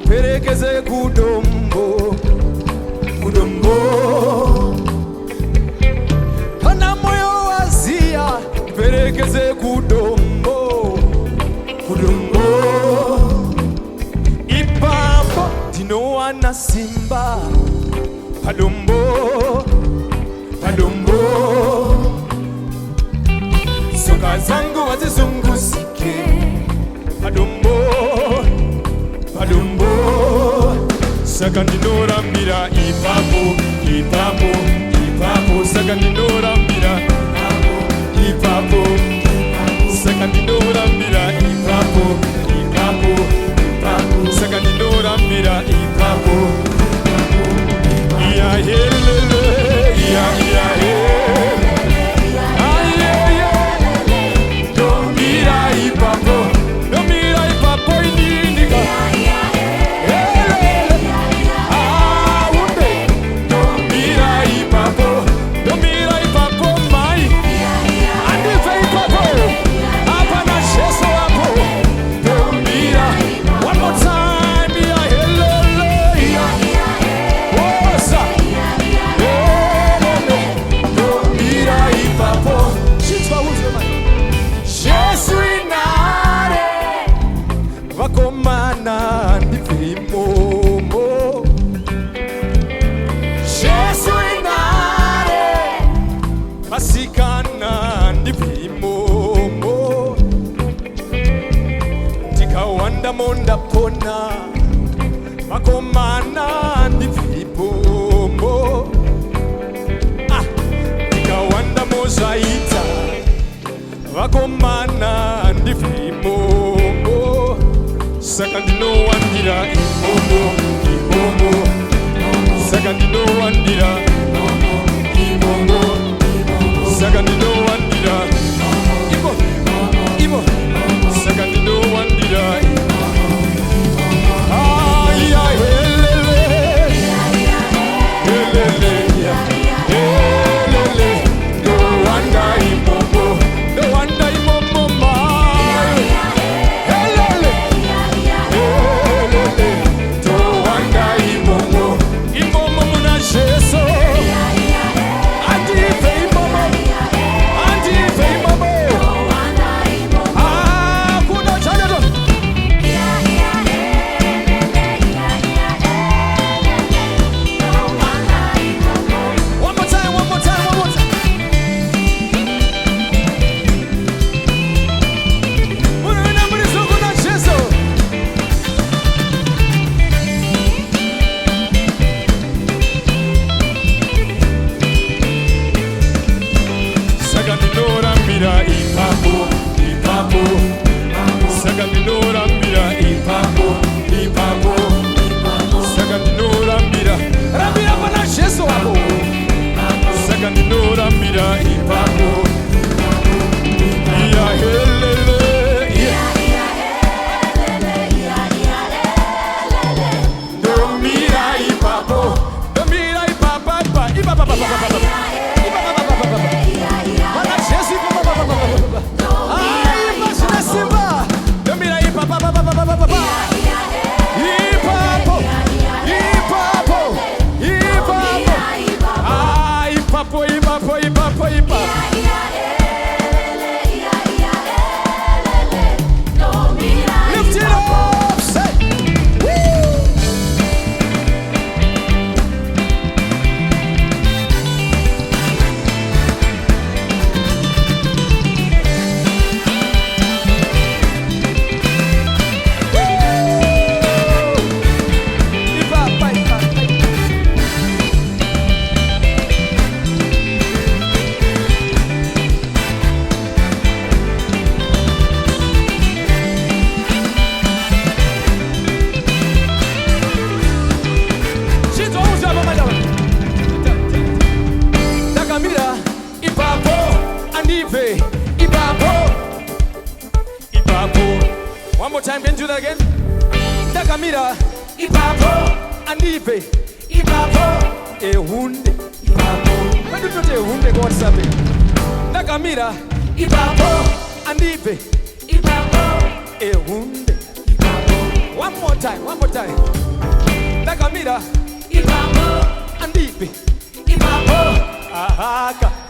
perekeze kudombo, kudombo. Pana moyo wazia, perekeze kudombo, kudombo. Ipambo dinoa na simba, padombo, padombo. Soka zangu wazizungusike, padombo, padombo. Sakandinora mira ipapo, ipapo, ipapo. Sakandinora mira ipapo, sakandinora mira ipapo, ipapo, ipapo. Sakandinora mira ipapo. Iya helele, iya iya helele. Aye aye. Don't mira ipapo, don't mira ipapo indica. Vakomana ndivimomo, Jesu inare, vasikana ndivimomo. Tikawanda monda pona, vakomana ndivimomo. Tikawanda mozaita, vakomana ndivimomo. Sakandino wandira imomo, imomo. Sakandino wandira imomo, sakandino wandira imo, imo. Sakandino wandira ya helele, helele, helele. No wanda imomo, no wanda imomo ma. Sakandinora mira ipapo, ipapo. Sakandinora mira ipapo, ipapo. Sakandinora mira, ramira pana Jesu wako. Sakandinora mira ipapo, iya helele, iya helele. Don't mira ipapo, don't mira ipapa, ipapa, ipapa. Lift it up, say. One more time, can you do that again? Takamira, ipapo, andipe, ipapo, ehunde, ipapo. When you do the ehunde, what's happening? Takamira, ipapo, andipe, ipapo, ehunde, ipapo. One more time. Takamira. Ipapo. Andipe. Ipapo. Ahaka.